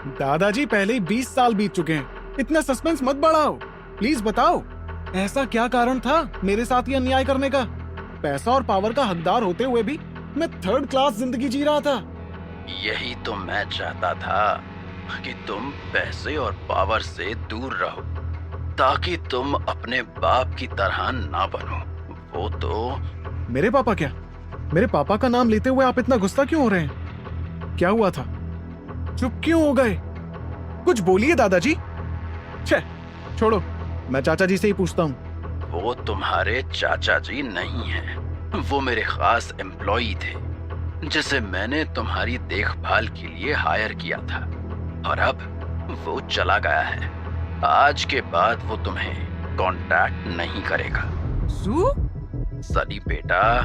दादाजी पहले ही 20 साल बीत चुके हैं, इतना सस्पेंस मत बढ़ाओ। प्लीज बताओ, ऐसा क्या कारण था मेरे साथ ये अन्याय करने का? पैसा और पावर का हकदार होते हुए भी मैं थर्ड क्लास जिंदगी जी रहा था। यही तो मैं चाहता था कि तुम पैसे और पावर से दूर रहो, ताकि तुम अपने बाप की तरह ना बनो। वो तो मेरे पापा क्या? मेरे पापा का नाम लेते हुए आप इतना गुस्सा क्यों हो रहे हैं? क्या हुआ था? चुप क्यों हो गए? कुछ बोलिए दादाजी। छे, छोड़ो, मैं चाचा जी से ही पूछता हूँ। वो तुम्हारे चाचा जी नहीं हैं, वो मेरे खास एम्प्लॉई थे, जिसे मैंने तुम्हारी देखभाल के लिए हायर किया था, और अब वो चला गया है। आज के बाद वो तुम्हें कांटेक्ट नहीं करेगा। सनी बेटा,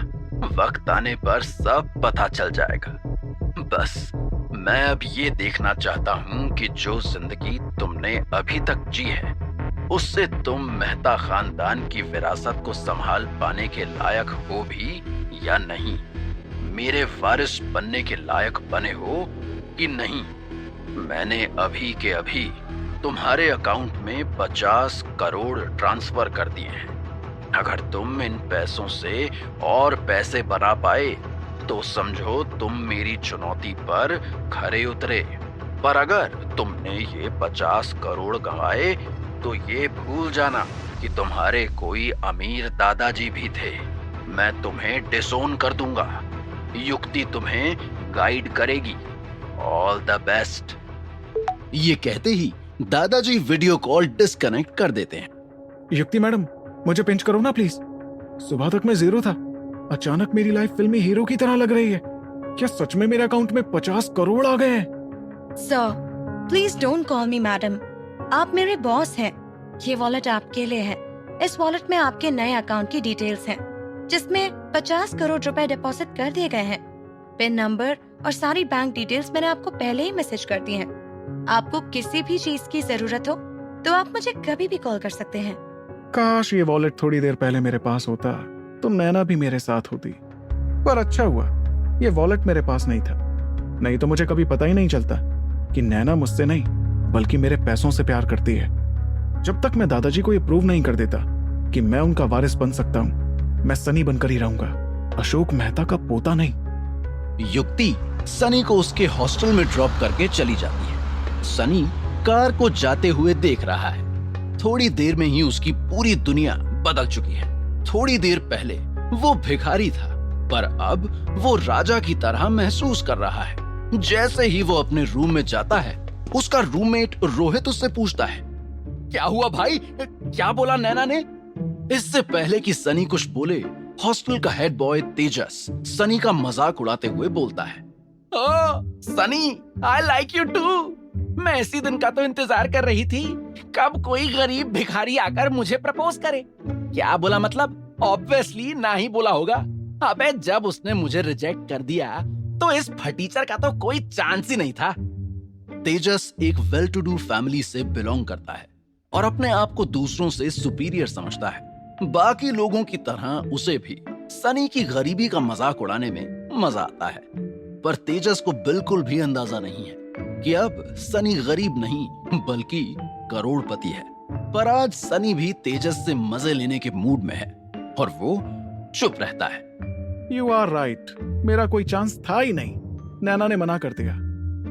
वक्त आने पर सब पता चल जाएगा। बस मैं अब ये देखना चाहता हूँ कि जो जिंदगी तुमने अभी तक जी है, उससे तुम मेहता खानदान की विरासत को संभाल पाने के लायक हो भी या नहीं, मेरे वारिस बनने के लायक बने हो कि नहीं। मैंने अभी के अभी तुम्हारे अकाउंट में 50 करोड़ ट्रांसफर कर दिए हैं। अगर तुम इन पैसों से और पैसे बना पाए तो समझो तुम मेरी चुनौती पर खरे उतरे, पर अगर तुमने ये 50 करोड़ गंवाए तो ये भूल जाना कि तुम्हारे कोई अमीर दादाजी भी थे। मैं तुम्हें डिसोन कर दूंगा, युक्ति तुम्हें गाइड करेगी। All the best. ये कहते ही दादाजी वीडियो कॉल डिस्कनेक्ट कर देते हैं। युक्ति मैडम, मुझे पिंच करो ना प्लीज। सुबह तक मैं जीरो था, अचानक मेरी लाइफ फिल्मी हीरो की तरह लग रही है। क्या सच में मेरे अकाउंट में 50 करोड़ आ गए हैं? Sir, please don't call me madam. आप मेरे बॉस हैं। ये वॉलेट आपके लिए है। इस वॉलेट में आपके नए अकाउंट की डिटेल्स हैं, जिसमें 50 करोड़ रुपए डिपॉजिट कर दिए गए हैं। पिन नंबर और सारी बैंक डिटेल्स मैंने आपको पहले ही मैसेज कर दी हैं। आपको किसी भी चीज की जरूरत हो तो आप मुझे कभी भी कॉल कर सकते हैं। काश ये वॉलेट थोड़ी देर पहले मेरे पास होता तो नैना भी मेरे साथ होती। पर अच्छा हुआ ये वॉलेट मेरे पास नहीं था, नहीं तो मुझे कभी पता ही नहीं चलता कि नैना मुझसे नहीं बल्कि मेरे पैसों से प्यार करती है। जब तक मैं दादाजी को ये प्रूव नहीं कर देता कि मैं उनका वारिस बन सकता हूँ, मैं सनी बनकर ही रहूंगा, अशोक मेहता का पोता नहीं। युक्ति सनी को उसके हॉस्टल में ड्रॉप करके चली जाती है। सनी कार को जाते हुए देख रहा है। थोड़ी देर में ही उसकी पूरी दुनिया बदल चुकी है। थोड़ी देर पहले वो भिखारी था, पर अब वो राजा की तरह महसूस कर रहा है। जैसे ही वो अपने रूम में जाता है, उसका रूममेट रोहित उससे पूछता है, क्या हुआ भाई? क्या बोला नैना ने? इससे पहले कि सनी कुछ बोले, हॉस्टल का हेड बॉय तेजस सनी का मजाक उड़ाते हुए बोलता है, oh Sunny, I like you too. मैं इसी दिन का तो इंतजार कर रही थी, कब कोई गरीब भिखारी आकर मुझे प्रपोज करे। क्या बोला मतलब? ऑब्वियसली ना ही बोला होगा। अबे जब उसने मुझे रिजेक्ट कर दिया तो इस फटीचर का तो कोई चांस ही नहीं था। तेजस एक वेल टू डू फैमिली से बिलोंग करता है और अपने आप को दूसरों से सुपीरियर समझता है। बाकी लोगों की तरह उसे भी सनी की गरीबी का मजाक उड़ाने में मजा आता है, पर तेजस को बिल्कुल भी अंदाजा नहीं है कि अब सनी गरीब नहीं बल्कि करोड़पति है। पर आज सनी भी तेजस से मजे लेने के मूड में है और वो चुप रहता है। यू आर राइट, मेरा कोई चांस था ही नहीं, नैना ने मना कर दिया।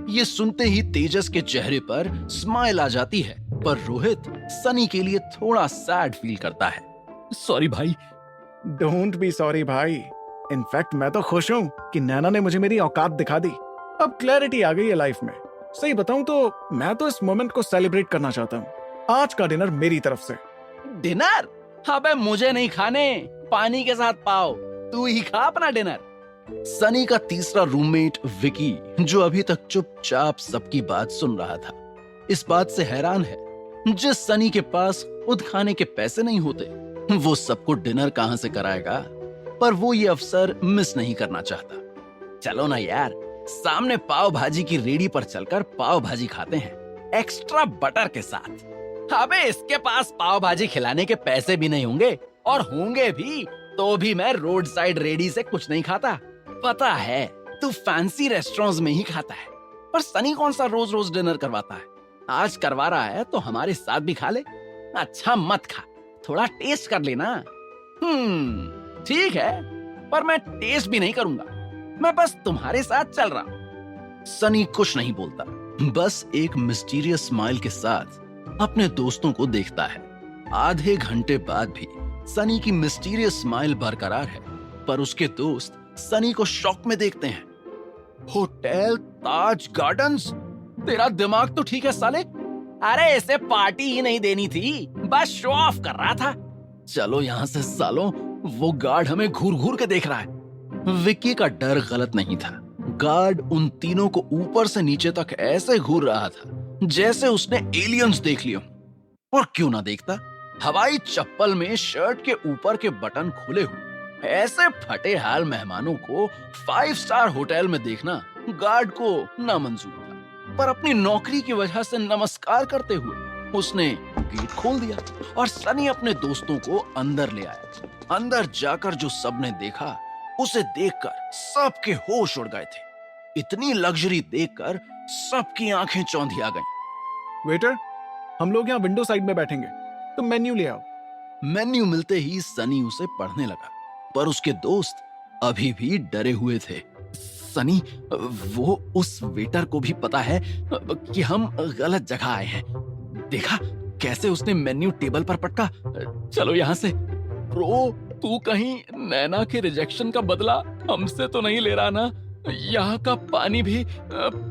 ये सुनते ही तेजस के चेहरे पर स्माइल आ जाती है, पर रोहित सनी के लिए थोड़ा सैड फील करता है। सॉरी भाई। डोंट बी सॉरी भाई, इनफैक्ट मैं तो खुश हूँ कि नैना ने मुझे मेरी औकात दिखा दी। अब क्लैरिटी आ गई है लाइफ में। सही बताऊं तो मैं तो इस मोमेंट को सेलिब्रेट करना चाहता हूँ। आज का डिनर मेरी तरफ से। डिनर? अबे मुझे नहीं खाने, पानी के साथ पाओ, तू ही खा अपना डिनर। सनी का तीसरा रूममेट विकी, जो अभी तक चुपचाप सबकी बात सुन रहा था, इस बात से हैरान है जिस सनी के पास खुद खाने के पैसे नहीं होते, वो सबको डिनर कहां से कराएगा। पर वो ये अवसर मिस नहीं करना चाहता। चलो ना यार, सामने पाव भाजी की रेडी पर चलकर पाव भाजी खाते हैं, एक्स्ट्रा बटर के साथ। अबे इसके पास पाव भाजी खिलाने के पैसे भी नहीं होंगे, और होंगे भी तो भी मैं रोड साइड रेडी से कुछ नहीं खाता। पता है तू फैंसी रेस्टोरेंट्स में ही खाता है, पर सनी कौन सा रोज रोज डिनर करवाता है? आज करवा रहा है तो हमारे साथ भी खा ले। अच्छा मत खा, थोड़ा टेस्ट कर लेना। ठीक है, पर मैं टेस्ट भी नहीं करूंगा, मैं बस तुम्हारे साथ चल रहा हूं। सनी कुछ नहीं बोलता, बस एक मिस्टीरियस स्माइल के साथ अपने दोस्तों को देखता है। आधे घंटे बाद भी सनी की मिस्टीरियस स्माइल बरकरार है, पर उसके दोस्त सनी को शॉक में देखते हैं। होटल ताज गार्डन्स? तेरा दिमाग तो ठीक है साले। अरे इसे पार्टी ही नहीं देनी थी, बस शो ऑफ कर रहा था। चलो यहाँ से सालों, वो गार्ड हमें घूर घूर के देख रहा है। विक्की का डर गलत नहीं था। गार्ड उन तीनों को ऊपर से नीचे तक ऐसे घूर रहा था जैसे उसने एलियंस देख लियो। और क्यों ना देखता, हवाई चप्पल में शर्ट के ऊपर के बटन खुले हुए ऐसे फटे हाल मेहमानों को 5 स्टार होटल में देखना गार्ड को नामंजूर था। पर अपनी नौकरी की वजह से नमस्कार करते हुए उसने गेट खोल दिया और सनी अपने दोस्तों को अंदर ले आया। अंदर जाकर जो सबने देखा, उसे देखकर सबके होश उड़ गए थे। इतनी लग्जरी देखकर सबकी आंखें चौंधिया गईं। वेटर, हम लोग यहाँ विंडो साइड में बैठेंगे, तुम मेन्यू ले आओ। मेन्यू मिलते ही सनी उसे पढ़ने लगा, पर उसके दोस्त अभी भी डरे हुए थे। सनी, वो उस वेटर को भी पता है कि हम गलत जगह आए हैं। देखा कैसे उसने मेन्यू टेबल पर पटका। चलो यहाँ से। ब्रो, तू कहीं नैना के रिजेक्शन का बदला हमसे तो नहीं ले रहा ना? यहाँ का पानी भी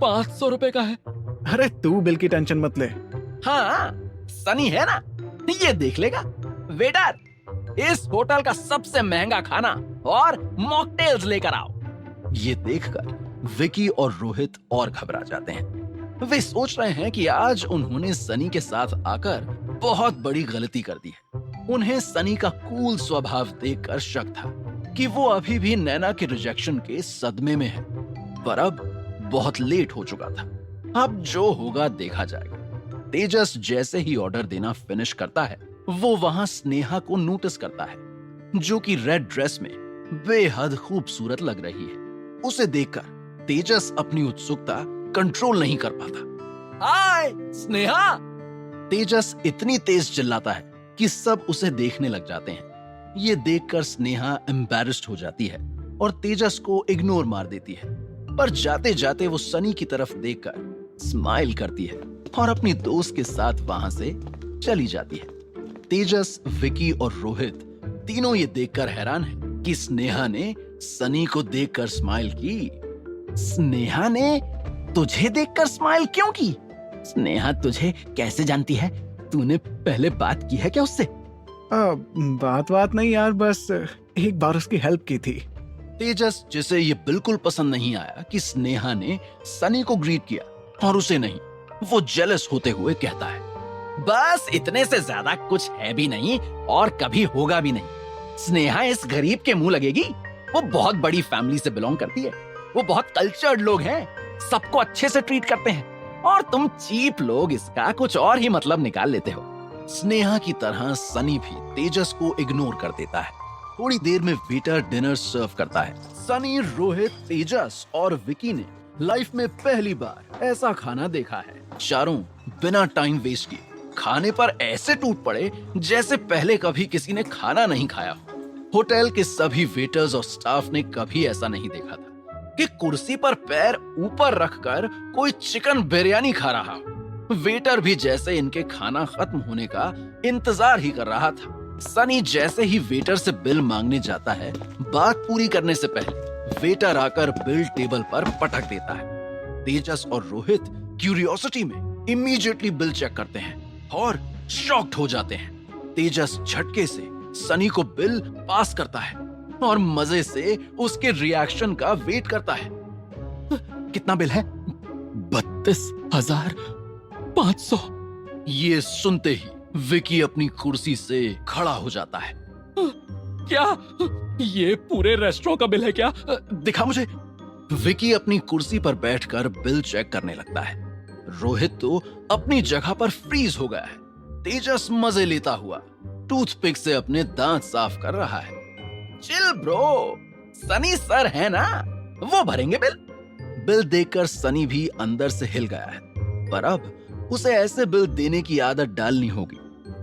500 रुपए का है। अरे तू बिल की टेंशन मत ले। हाँ, सनी है ना, ये देख लेगा। वेटर, इस होटल का सबसे महंगा खाना और मॉकटेल्स लेकर आओ। ये देखकर विकी और रोहित और घबरा जाते हैं। वे सोच रहे हैं कि आज उन्होंने सनी के साथ आकर बहुत बड़ी गलती कर दी है। उन्हें सनी का कूल स्वभाव देखकर शक था कि वो अभी भी नैना के रिजेक्शन के सदमे में है, पर अब बहुत लेट हो चुका था। अब जो होगा देखा जाएगा। तेजस जैसे ही ऑर्डर देना फिनिश करता है, वो वहां स्नेहा को नोटिस करता है, जो कि रेड ड्रेस में बेहद खूबसूरत लग रही है। उसे देखकर तेजस अपनी उत्सुकता कंट्रोल नहीं कर पाता। हाय स्नेहा! तेजस इतनी तेज चिल्लाता है कि सब उसे देखने लग जाते हैं। ये देखकर स्नेहा एम्बैरेस्ड हो जाती है और तेजस को इग्नोर मार देती है, पर जाते जाते वो सनी की तरफ देखकर स्माइल करती है और अपनी दोस्त के साथ वहां से चली जाती है। तेजस, विकी और रोहित तीनों ये देखकर हैरान हैं कि स्नेहा ने सनी को देखकर स्माइल की। स्नेहा ने तुझे देखकर स्माइल क्यों की? स्नेहा तुझे कैसे जानती है? तूने पहले बात की है क्या उससे? बात नहीं यार, बस एक बार उसकी हेल्प की थी। तेजस, जिसे ये बिल्कुल पसंद नहीं आया कि स्नेहा ने सनी को ग्रीट किया और उसे नहीं, वो जेलस होते हुए कहता है, बस इतने से ज्यादा कुछ है भी नहीं और कभी होगा भी नहीं। स्नेहा इस गरीब के मुंह लगेगी? वो बहुत बड़ी फैमिली से बिलोंग करती है, वो बहुत कल्चर्ड लोग हैं, सबको अच्छे से ट्रीट करते हैं, और तुम चीप लोग इसका कुछ और ही मतलब निकाल लेते हो। स्नेहा की तरह सनी भी तेजस को इग्नोर कर देता है। थोड़ी देर में वेटर डिनर सर्व करता है। सनी, रोहित, तेजस और विकी ने लाइफ में पहली बार ऐसा खाना देखा है। चारों बिना टाइम वेस्ट किए खाने पर ऐसे टूट पड़े जैसे पहले कभी किसी ने खाना नहीं खाया हो। होटल के सभी वेटर्स और स्टाफ ने कभी ऐसा नहीं देखा था कि कुर्सी पर पैर ऊपर रखकर कोई चिकन बिरयानी खा रहा हो। वेटर भी जैसे इनके खाना खत्म होने का इंतजार ही कर रहा था। सनी जैसे ही वेटर से बिल मांगने जाता है, बात पूरी करने से पहले वेटर आकर बिल टेबल पर पटक देता है। तेजस और रोहित क्यूरियोसिटी में इमीडिएटली बिल चेक करते हैं और शॉक्ड हो जाते हैं। तेजस झटके से सनी को बिल पास करता है और मजे से उसके रिएक्शन का वेट करता है। कितना बिल है? 32,500। ये सुनते ही विकी अपनी कुर्सी से खड़ा हो जाता है। क्या ये पूरे रेस्टोरेंट का बिल है क्या? दिखा मुझे। विकी अपनी कुर्सी पर बैठकर बिल चेक करने लगता है। रोहित तो अपनी जगह पर फ्रीज हो गया है। तेजस मजे लेता हुआ टूथपिक से अपने दांत साफ कर रहा है। चिल ब्रो, सनी सर है ना, वो भरेंगे बिल। बिल देखकर सनी भी अंदर से हिल गया है, पर अब उसे ऐसे बिल देने की आदत डालनी होगी।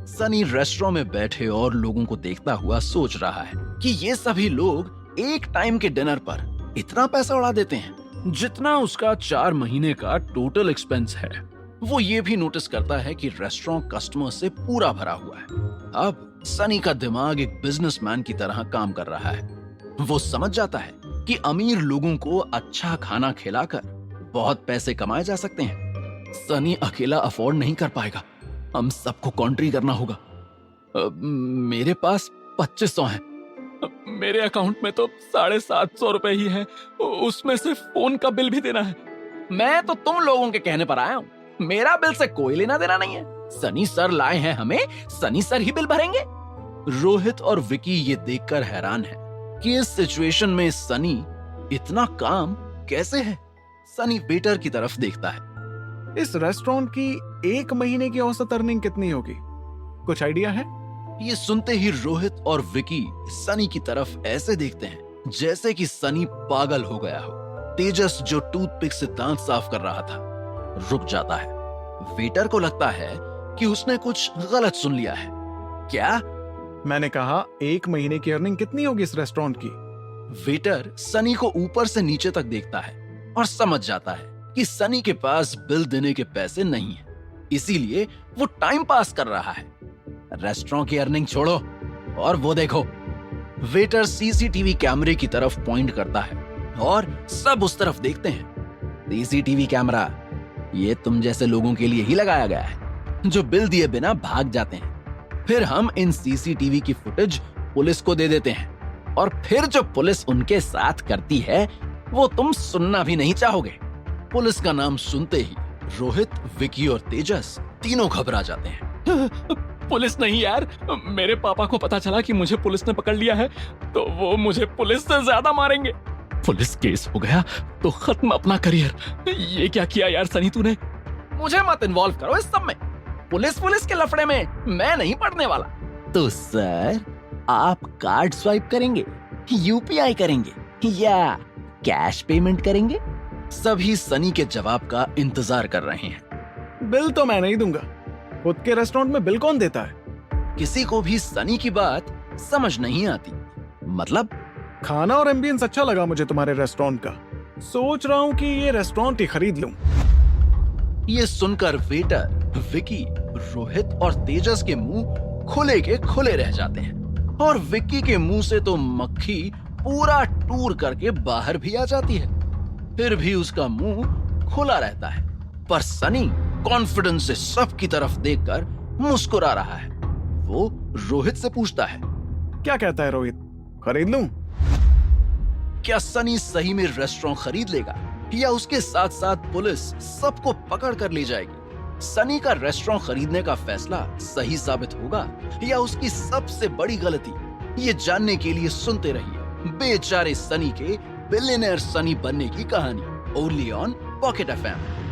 सनी रेस्टोरेंट में बैठे और लोगों को देखता हुआ सोच रहा है कि ये सभी लोग एक टाइम के डिनर पर इतना पैसा उड़ा देते हैं जितना उसका 4 महीने का टोटल एक्सपेंस है। वो ये भी नोटिस करता है कि रेस्टोरेंट कस्टमर से पूरा भरा हुआ है। अब सनी का दिमाग एक बिजनेसमैन की तरह काम कर रहा है। वो समझ जाता है कि अमीर लोगों को अच्छा खाना खिलाकर बहुत पैसे कमाए जा सकते हैं। सनी अकेला अफोर्ड नहीं कर पाएगा, हम सबको कॉन्ट्री करना होगा। मेरे पास 2500 है। मेरे अकाउंट में तो 750 रुपए ही है, उसमें से फोन का बिल भी देना है। मैं तो तुम लोगों के कहने पर आया हूँ, मेरा बिल से कोई लेना देना नहीं है। सनी सर लाए हैं हमें, सनी सर ही बिल भरेंगे। रोहित और विकी ये देखकर हैरान है कि इस सिचुएशन में सनी इतना काम कैसे है। सनी वेटर की तरफ देखता है। इस रेस्टोरेंट की 1 महीने की औसत अर्निंग कितनी होगी, कुछ आइडिया है? ये सुनते ही रोहित और विकी सनी की तरफ ऐसे देखते हैं जैसे कि सनी पागल हो गया हो। तेजस जो टूथपिक से दांत साफ कर रहा था रुक जाता है। वेटर को लगता है कि उसने कुछ गलत सुन लिया है। क्या? मैंने कहा 1 महीने की अर्निंग कितनी होगी इस रेस्टोरेंट की? वेटर सनी को ऊपर से नीचे तक देखता है और समझ जाता है कि सनी के पास बिल देने के पैसे नहीं है, इसीलिए वो टाइम पास कर रहा है। रेस्टोरेंट की अर्निंग छोड़ो और वो देखो। वेटर सीसीटीवी कैमरे की तरफ पॉइंट करता है और सब उस तरफ देखते हैं। सीसीटीवी कैमरा ये तुम जैसे लोगों के लिए ही लगाया गया है जो बिल दिए बिना भाग जाते हैं। फिर हम इन सीसीटीवी की फुटेज पुलिस को दे देते हैं और फिर जो पुलिस उनके साथ करती है वो तुम सुनना भी नहीं चाहोगे। पुलिस का नाम सुनते ही रोहित, विकी और तेजस तीनों घबरा जाते हैं। पुलिस नहीं यार, मेरे पापा को पता चला कि मुझे पुलिस ने पकड़ लिया है तो वो मुझे पुलिस से ज्यादा मारेंगे। पुलिस केस हो गया तो खत्म अपना करियर। ये क्या किया यार सनी तूने? मुझे मत इन्वॉल्व करो इस सब में। पुलिस के लफड़े में मैं नहीं पड़ने वाला। तो सर आप कार्ड स्वाइप करेंगे, यूपीआई करेंगे या कैश पेमेंट करेंगे? सभी सनी के जवाब का इंतजार कर रहे हैं। बिल तो मैं नहीं दूंगा, खुद के रेस्टोरेंट में बिल कौन देता है? किसी को भी सनी की बात समझ नहीं आती। मतलब खाना और एम्बियंस अच्छा लगा मुझे तुम्हारे रेस्टोरेंट का, सोच रहा हूँ कि ये रेस्टोरेंट ही खरीद लूं। ये सुनकर वेटर, विकी, रोहित और तेजस के मुंह खुले के खुले रह जाते हैं और विकी के मुंह से तो मक्खी पूरा टूर करके बाहर भी आ जाती है। फिर भी उसका मुंह खुला रहता है, पर सनी कॉन्फिडेंस से सबकी तरफ देखकर मुस्कुरा रहा है। वो रोहित से पूछता है, क्या कहता है रोहित, खरीद लूं? क्या सनी सही में रेस्टोरेंट खरीद लेगा या उसके साथ साथ पुलिस सबको पकड़ कर ले जाएगी? सनी का रेस्टोरेंट खरीदने का फैसला सही साबित होगा या उसकी सबसे बड़ी गलती? ये जानने के लिए सुनते रहिए बेचारे सनी के बिलियनेयर सनी बनने की कहानी, ओनली ऑन पॉकेट एफएम।